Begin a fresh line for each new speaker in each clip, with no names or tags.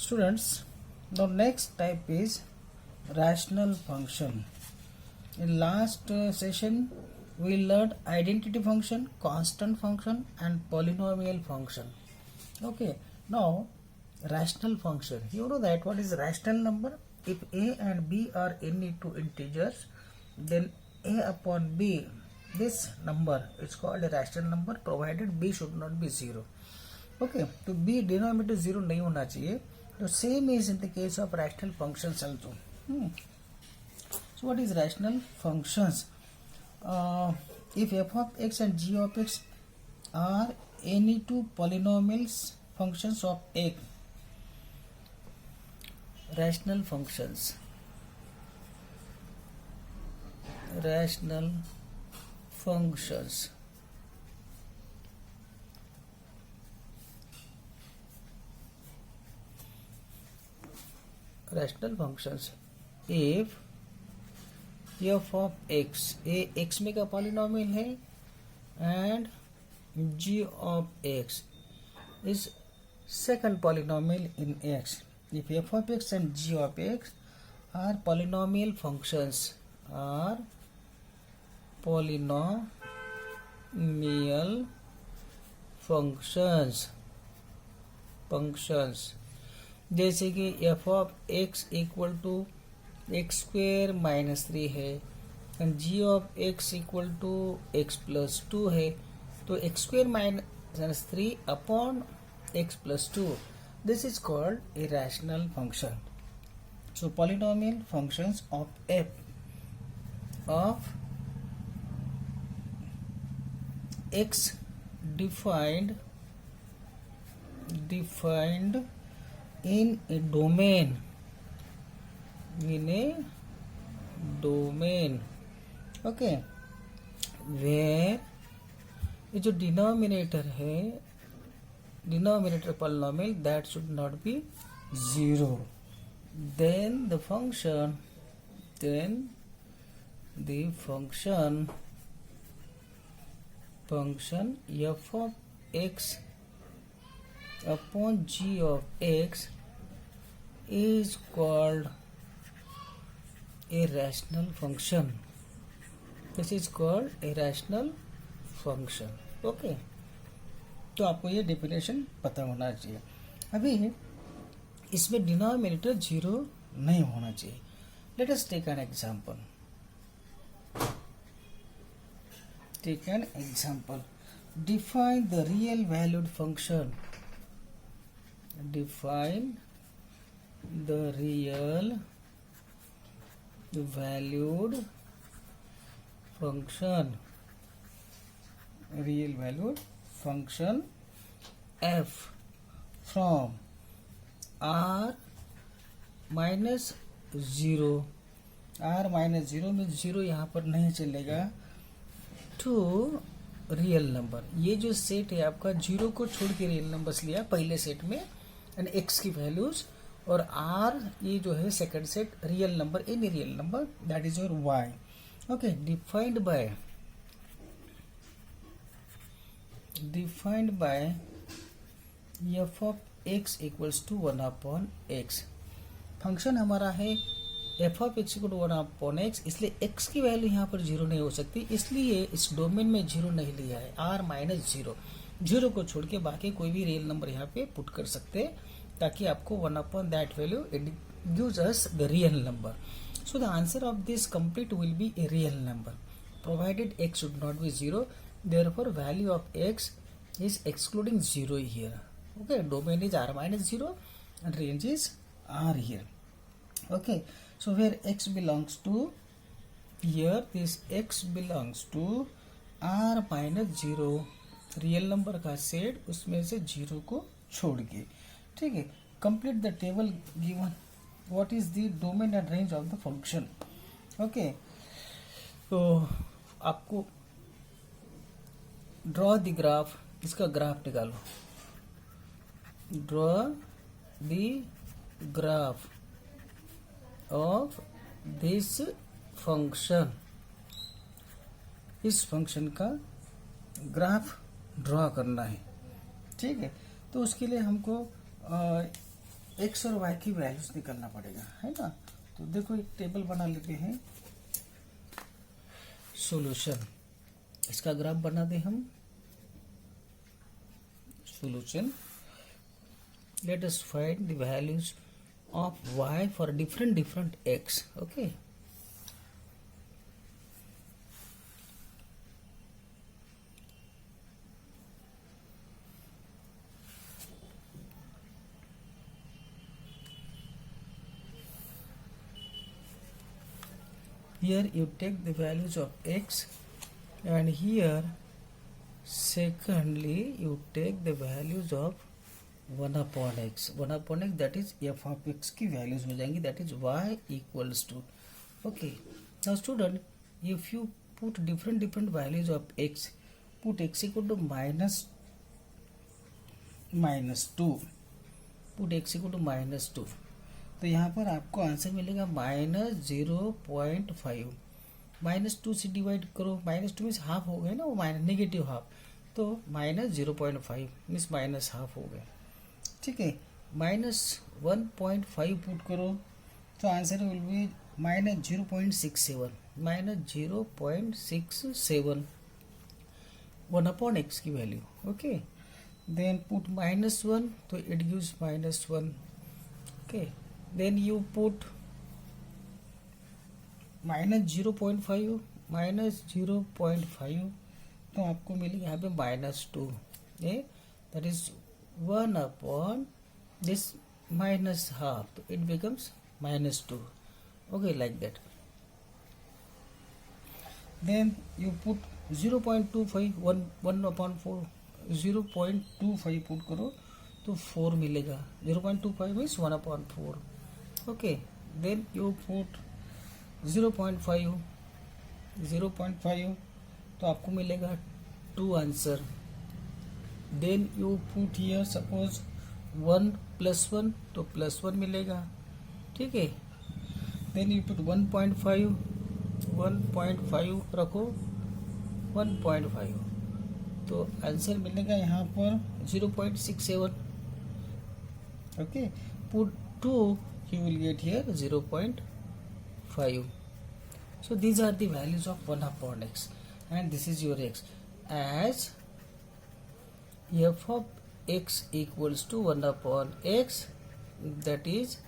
Students, the next type is rational function. In last session, we learned identity function, constant function, and polynomial function. Okay, now rational function. You know that what is rational number? If a and b are any two integers, then a upon b, this number is called a rational number provided b should not be 0. Okay, to b denominator 0 नहीं होना चाहिए. The same is in the case of rational functions also. So what is rational functions? If f of x and g of x are any two polynomials functions of x, rational functions. Rational functions. Rational functions. If f of x, a x में का polynomial है and g of x is second polynomial in x. If f of x and g of x are polynomial functions, are polynomial functions. जैसे कि f of x equal to x square minus 3 है and g of x equal to x plus 2 है, तो x square minus 3 upon x plus 2, this is called a rational function. So polynomial functions of f of x defined in a domain, okay, where ये जो denominator है, denominator polynomial that should not be 0, then the function f of x upon g of x is called a rational function. This is called a rational function. Okay, तो आपको ये definition पता होना चाहिए. अभी इसमें डिनोमिनेटर 0 नहीं होना चाहिए. Let us take an example. Define the real valued function. Define the real valued function. Real valued function f from r minus 0. r minus 0 में 0 यहाँ पर नहीं चलेगा. टू रियल नंबर, ये जो सेट है आपका 0 को छोड़ के रियल नंबर्स लिया पहले सेट में एंड x की वैल्यूज, और r ये जो है second set real number, any real number, that is your y. Okay, defined by f of x equals to 1 upon x. Function हमारा है f of x equal to 1 upon x, इसलिए x की value यहाँ पर 0 नहीं हो सकती, इसलिए इस डोमेन में 0 नहीं लिया है. r माइनस 0 को छोड़ के बाकी कोई भी रियल नंबर यहाँ पे पुट कर सकते हैं ताकि आपको 1 upon that value it gives us the real number. So the answer of this complete will be a real number provided x should not be 0. Therefore value of x is excluding 0 here. Okay, domain is r minus 0 and range is r here. Okay, so where x belongs to, here this x belongs to r minus 0, real number का set, उसमें से 0 को छोड़ के. ठीक है, complete the table given. What is the domain and range of the function. Okay, तो आपको ड्रॉ द ग्राफ, इसका ग्राफ निकालो. Draw the graph of this function. इस फंक्शन का ग्राफ ड्रॉ करना है. ठीक है, तो उसके लिए हमको एक्स और वाई की वैल्यूज निकालना पड़ेगा, है ना। तो देखो एक टेबल बना लेते हैं, सॉल्यूशन, इसका ग्राफ बना दे हम, solution. Let us find the values of y for different x. Okay. Here you take the values of x, and here secondly you take the values of 1 upon x. 1 upon x, that is f of x की values हो जाएंगी, that is y equals to. Okay. Now student, if you put different values of x, put x equal to minus 2, put x equal to -2, तो यहाँ पर आपको answer मिलेगा -0.5. -2 से divide करो, -2 मीन्स हाफ हो गए ना, वो माइनस नेगेटिव हाफ, तो -0.5 मीन्स माइनस हाफ हो गए, ठीक है। -1.5 पुट करो तो answer will be -0.67, -0.67 1 upon x की वैल्यू, ओके। देन पुट -1, तो it gives -1, okay. Then you put -0.5, -0.5, तो आपको मिलेगा यहाँ पे -2, that is 1 upon this minus half, so it becomes -2, okay, like that. Then you put 0.25, 1 upon 4, 0.25 put करो तो 4 मिलेगा, 0.25 means 1 upon 4, okay. Then you put 0.5, तो आपको मिलेगा 2 answer. Then you put here suppose 1 + 1, तो +1 मिलेगा, ठीक है. Then you put 1.5 रखो, 1.5, तो आंसर मिलेगा यहाँ पर 0.67, okay. Put 2, you will get here 0.5. So these are the values of 1 upon x, and this is your x, as f of x equals to 1 upon x, that is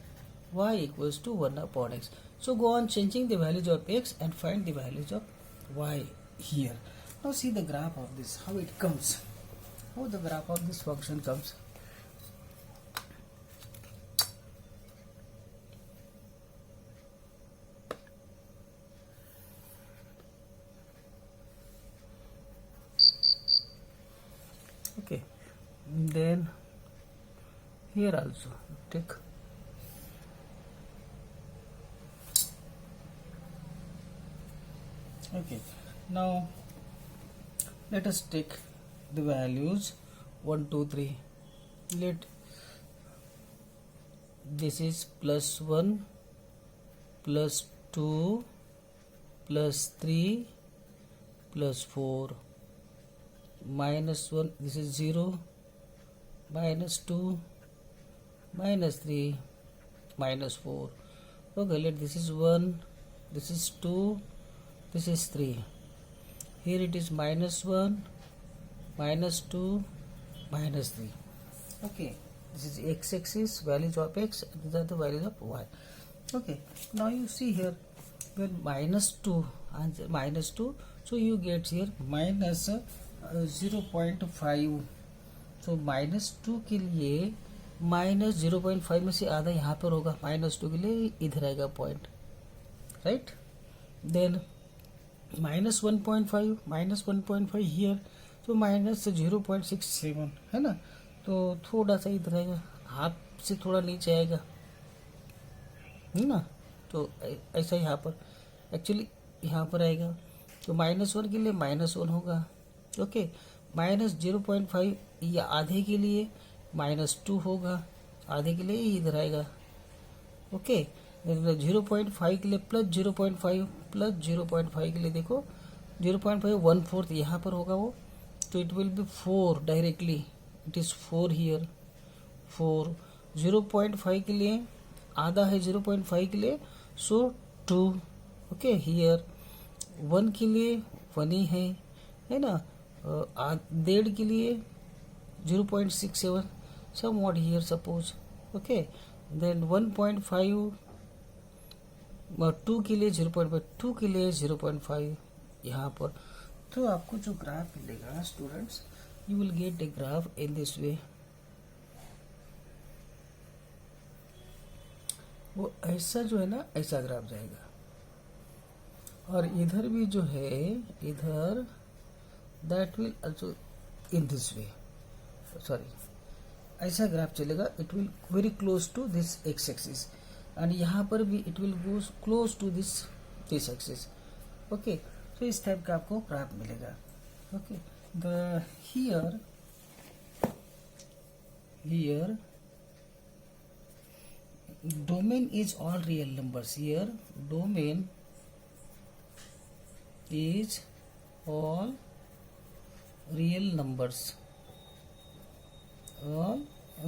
y equals to 1 upon x. So go on changing the values of x and find the values of y here. Now see the graph of this, how it comes, how the graph of this function comes. Okay, then here also take okay. Now let us take the values 1 2 3. Let this is +1 +2 +3 +4, -1, this is 0, -2 -3 -4. Okay, let this is 1, this is 2, this is 3. Here it is -1 -2 -3. Okay, this is x-axis, values of x, and these are the values of y. Okay, now you see here when -2, answer -2, so you get here minus 0.5. so -2 के लिए -0.5 में से आधा यहाँ पर होगा, -2 के लिए इधर आएगा पॉइंट, राइट. देन -1.5 हियर, तो -0.67 है ना, तो थोड़ा सा इधर आएगा, हाफ से थोड़ा नीचे आएगा, है ना. तो ऐसा यहाँ पर एक्चुअली यहाँ पर आएगा, तो -1 के लिए -1 होगा, ओके. -0.5 या आधे के लिए -2 होगा, आधे के लिए इधर आएगा, ओके. 0.5 के लिए +0.5 के लिए देखो 0.5 1/4 यहाँ पर होगा वो, तो it will be 4 directly, it is 4 here, 4. 0.5 के लिए आधा है, 0.5 के लिए सो 2. ओके, हियर 1 के लिए 1 ही है ना. 1.5 के लिए 0.67 somewhat here suppose. Okay, then 1.5 2 के लिए 0.5, 2 के लिए 0.5 यहाँ पर. तो आपको जो ग्राफ मिलेगा students, you will get a graph in this वे. वो ऐसा जो है ना, ऐसा ग्राफ जाएगा. और इधर भी जो है, इधर that will also in this way, sorry ऐसा ग्राफ चलेगा. It will very close to this x axis, and यहाँ पर भी it will go close to this axis. Okay, तो इस टाइप का आपको ग्राफ मिलेगा. Okay, the here domain is all real numbers. Here domain is all real numbers, all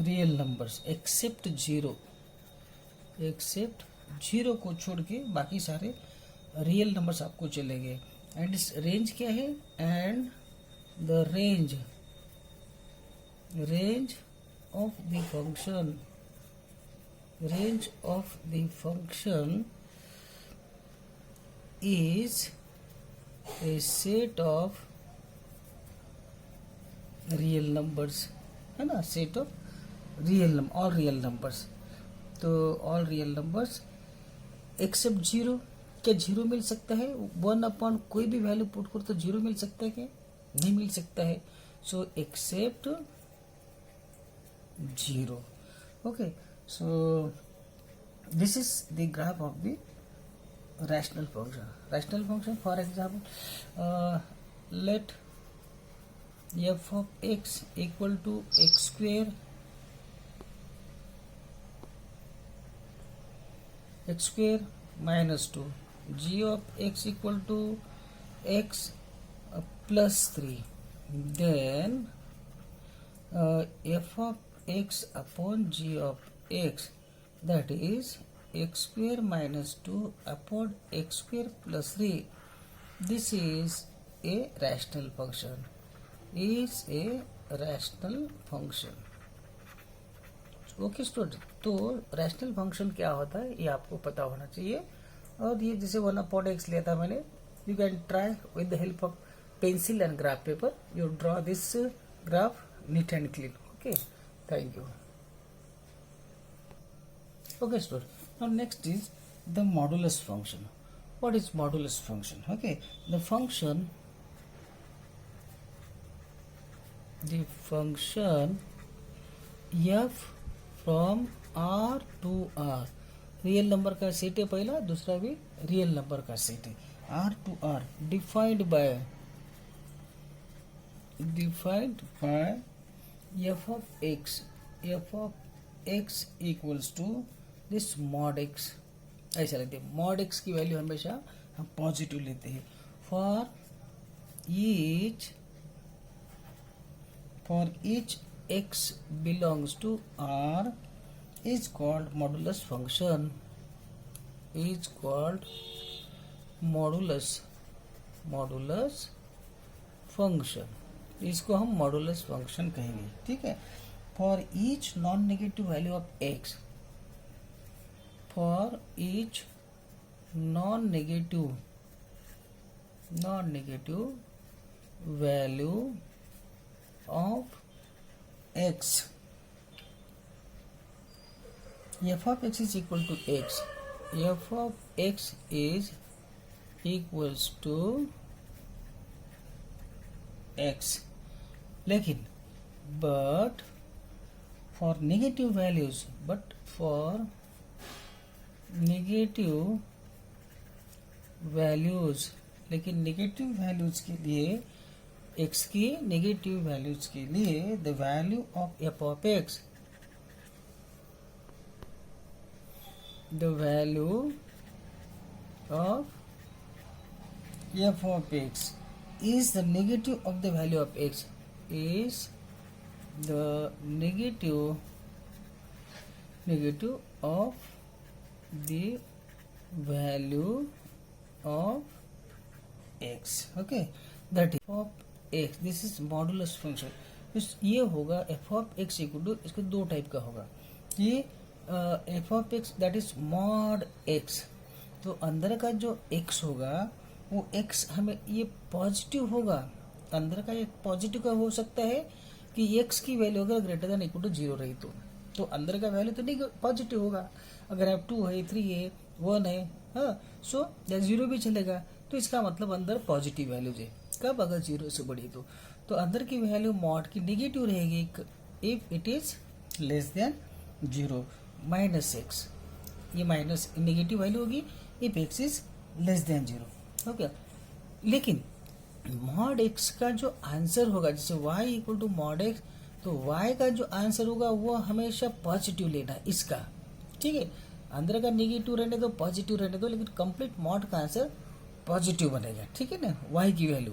real numbers except 0. except 0 को छोड़ के बाकी सारे रियल नंबर्स आपको चलेंगे. एंड इस रेंज क्या है, and the range of the function, range of the function is a set of real numbers, है ना, set of all real numbers. तो all real numbers except 0. क्या 0 मिल सकता है? 1 अपॉन कोई भी वैल्यू पुट करो तो 0 मिल सकता है क्या? नहीं मिल सकता है. So except 0. Okay, so this is the graph of the rational function. For example, let f of x equal to x square minus 2, g of x equal to x plus 3, then f of x upon g of x, that is x square minus 2 upon x square plus 3. This is a rational function. Okay student, तो rational function क्या होता है ये आपको पता होना चाहिए. और ये जैसे 1/x लिया था मैंने, you can try with the help of pencil and graph paper, you draw this graph neat and clean. Okay, thank you. Okay student, now next is the modulus function. What is modulus function? Okay, the function f from r to r, real number का set है पहला, दूसरा भी real number का set है. r to r defined by f of x equals to this mod x. ऐसा लेते हैं, मॉड एक्स की वैल्यू हमेशा हम पॉजिटिव लेते हैं. For each x belongs to R is called modulus function, इसको हम मॉडुलस फंक्शन कहेंगे. ठीक है. For each non negative value of x, for each non-negative value of x, f of x is equal to x, f of x is equals to x. लेकिन but for negative values, लेकिन negative values के लिए, x की negative values के लिए, the value of f of x, the value of f of x is the negative of the value of x, is the negative negative of the value of x. Okay, that is f of x. This is modulus function. ये होगा f of x equal to, इसको दो type का होगा. ये f of x that is mod x. तो अंदर का जो x होगा वो x हमें ये पॉजिटिव होगा. अंदर का एक पॉजिटिव का हो सकता है कि x की वैल्यू अगर ग्रेटर देन इक्वल टू 0 रही तो अंदर का वैल्यू तो नहीं पॉजिटिव होगा. अगर आप 2 है 3 है 1 है, हाँ, सो 0 भी चलेगा. तो इसका मतलब अंदर पॉजिटिव वैल्यू है. कब? अगर 0 से बड़ी तो अंदर की वैल्यू मॉड की नेगेटिव रहेगी if it is less than 0 minus x. ये माइनस नेगेटिव वैल्यू होगी if x is less than 0. Okay, लेकिन मॉड एक्स का जो आंसर होगा, जैसे y equal to mod x, तो y का जो आंसर होगा वो हमेशा पॉजिटिव लेना है इसका. ठीक है, अंदर का नेगेटिव रहने दो, पॉजिटिव रहने दो, लेकिन कंप्लीट मॉड का आंसर पॉजिटिव बनेगा. ठीक है ना, y की value.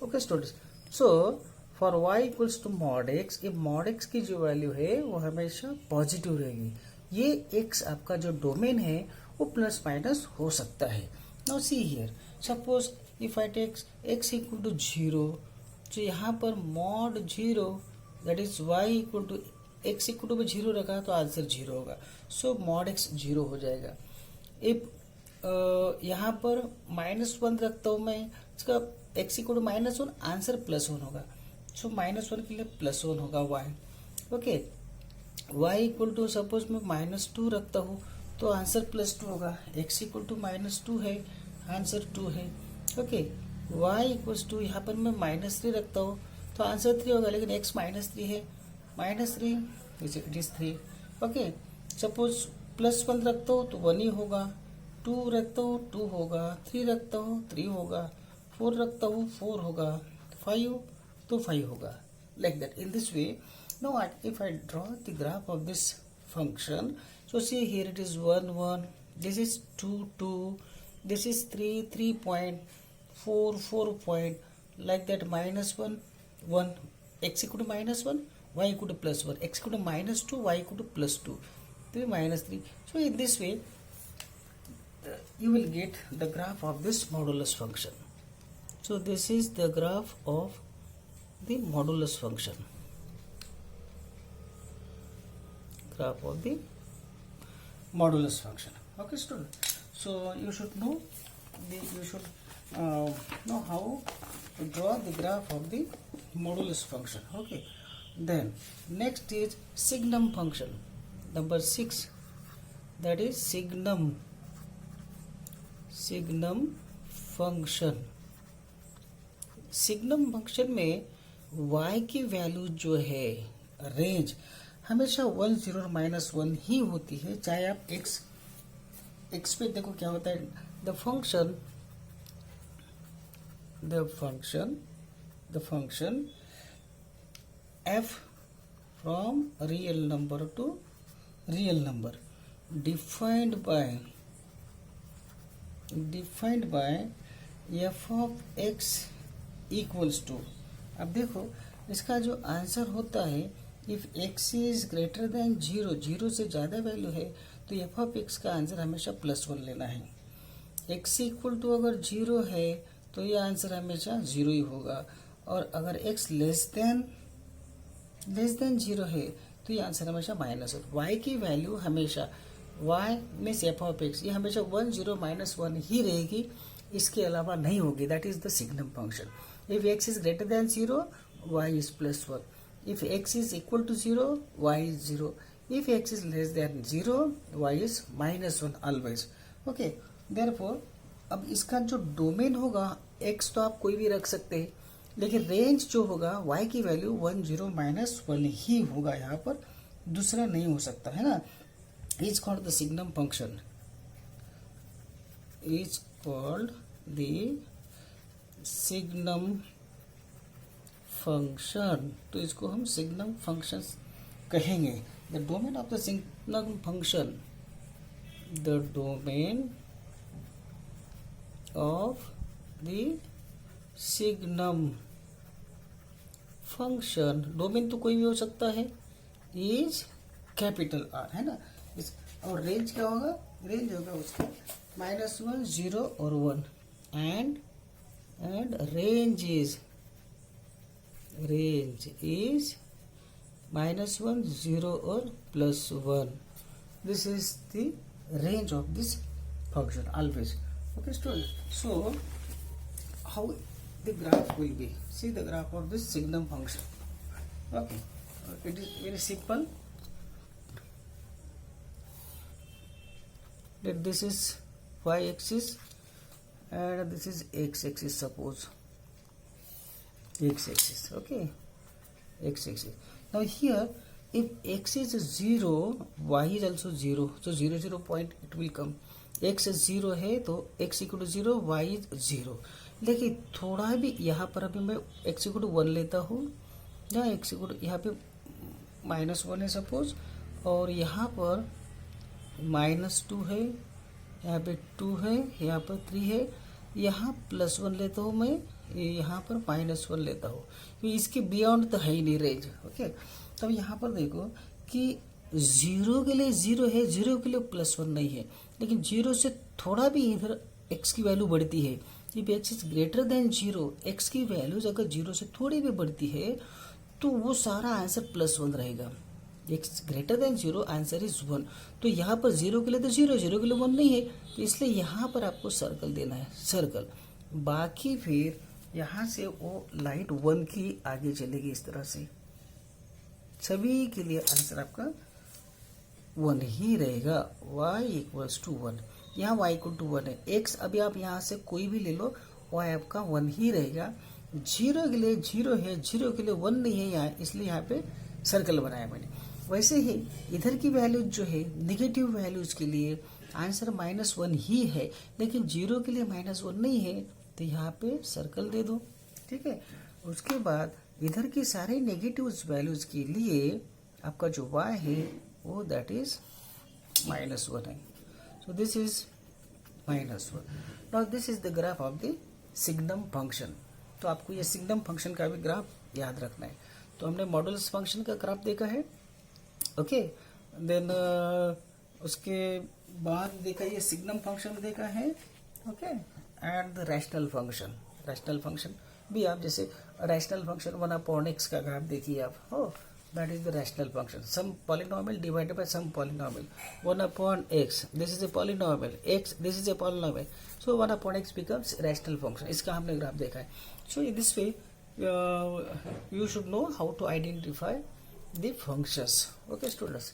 Okay students, so for y equals to mod x, ये मॉड एक्स की जो वैल्यू है वो हमेशा पॉजिटिव रहेगी. ये x आपका जो डोमेन है वो प्लस माइनस हो सकता है. Now see here, suppose if I take x equal to 0, तो यहाँ पर mod 0 that is y equal to x equal to 0 रखा तो आंसर 0 होगा. सो मॉड x 0 हो जाएगा. इफ यहाँ पर -1 रखता हूँ मैं, इसका x इक्वल टू -1, आंसर +1 होगा. सो -1 के लिए +1 होगा y. Okay, y equal to suppose मैं -2 रखता हूँ तो आंसर +2 होगा. x इक्वल टू -2 है, आंसर 2 है. ओके, y इक्वल्स टू, यहाँ पर मैं -3 रखता हूँ तो आंसर 3 होगा, लेकिन x -3 है, -3 इट इज 3. ओके, सपोज +1 रखता हूँ तो 1 ही होगा, 2 रखता हूँ 2 होगा, 3 रखता हूँ 3 होगा, 4 रखता हूँ 4 होगा, 5 तो 5 होगा. Like that. In this way, now if I draw the graph of this function, so see here it is 1 1, this is 2 2, this is 3 3.4 4 point, like that. -1 1, x equal to -1, y equal to +1, x equal to -2, y equal to +2, 3 -3. So in this way you will get the graph of this modulus function. So this is the graph of the modulus function. Graph of the modulus function. Okay student, so you should know know how to draw the graph of the modulus function. Okay, then next is signum function, number 6, that is signum function. signum function में y की value जो है range हमेशा 1 0 और -1 ही होती है. चाहे आप x पे देखो क्या होता है. The function f from real number to real number defined by f of x equals to. अब देखो इसका जो आंसर होता है, if x is greater than 0, 0 से ज़्यादा वैल्यू है तो f ऑफ x का आंसर हमेशा +1 लेना है. x इक्वल टू अगर 0 है तो ये आंसर हमेशा 0 ही होगा, और अगर x लेस देन 0 है तो ये आंसर हमेशा माइनस हो. y की वैल्यू हमेशा, y means f of x, ये हमेशा 1 0 -1 ही रहेगी, इसके अलावा नहीं होगी. That is the signum function. If x is greater than 0, y is +1. If x is equal to 0, y is 0. If x is less than 0, y is -1 always. Okay, therefore अब इसका जो डोमेन होगा, x तो आप कोई भी रख सकते हैं, लेकिन रेंज जो होगा y की वैल्यू 1 0 -1 ही होगा. यहाँ पर दूसरा नहीं हो सकता है ना. Is called the signum function, is called the signum function. तो इसको हम सिग्नम फंक्शन कहेंगे. The domain of the signum function, the domain of the signum function, domain तो कोई भी हो सकता है, इज कैपिटल आर, है ना। और रेंज क्या होगा, रेंज होगा उसका -1 0 और 1 एंड रेंज इज -1 0 और +1. This is the range of this function always. Okay students, so how the graph will be, see the graph of this signum function. Okay, it is very simple, that this is y axis and this is x axis, suppose x axis. Okay, x axis. Now here if x is 0, y is also 0, so 0 0 point it will come. x 0 है तो x equal to 0, y is 0. लेकिन थोड़ा भी यहाँ पर अभी मैं x equal to 1 लेता हूँ, या x equal to यहाँ पे -1 है सपोज, और यहाँ पर -2 है, यहाँ पे 2 है, यहाँ पर 3 है, यहाँ +1 लेता हूँ मैं, यहाँ पर -1 लेता हूँ, तो इसके बियॉन्ड तो है ही नहीं रेंज. ओके, तब यहाँ पर देखो कि 0 के लिए 0 है, 0 के लिए +1 नहीं है, लेकिन 0 से थोड़ा भी इधर x की वैल्यू बढ़ती है. If x is greater than 0, x की वैल्यूज अगर 0 से थोड़ी भी बढ़ती है तो वो सारा आंसर +1 रहेगा. x greater than 0 answer is 1. तो यहाँ पर 0 के लिए तो 0, 0 के लिए 1 नहीं है, तो इसलिए यहाँ पर आपको सर्कल देना है, सर्कल. बाकी फिर यहाँ से वो लाइट 1 की आगे चलेगी इस तरह से, सभी के लिए आंसर आपका 1 ही रहेगा. y इक्वल्स टू 1, यहाँ y इक्वल टू 1 है. x अभी आप यहाँ से कोई भी ले लो, y आपका 1 ही रहेगा. 0 के लिए 0 है, 0 के लिए 1 नहीं है यहाँ, इसलिए यहाँ पे सर्कल बनाया मैंने. वैसे ही इधर की वैल्यूज जो है, निगेटिव वैल्यूज के लिए आंसर -1 ही है, लेकिन 0 के लिए -1 नहीं है, तो यहाँ पे सर्कल दे दो. ठीक है, उसके बाद इधर की सारे नेगेटिव वैल्यूज के लिए आपका जो y है वो दैट इज -1 है. So this is -1. Now this is the graph of the signum function. तो आपको ये सिग्नम फंक्शन का भी ग्राफ याद रखना है. तो हमने मॉडुलस फंक्शन का ग्राफ देखा है. ओके, देन उसके बाद देखा ये सिग्नम फंक्शन देखा है. Okay, and the rational function. Rational function भी आप जैसे रैशनल फंक्शन 1/x का ग्राफ देखिए आप, हो that is the rational function. Some polynomial divided by some polynomial. 1/x, this is a polynomial. x, this is a polynomial. So 1/x becomes rational function. इसका हमने graph देखा है. So in this way you should know how to identify the functions. Okay students.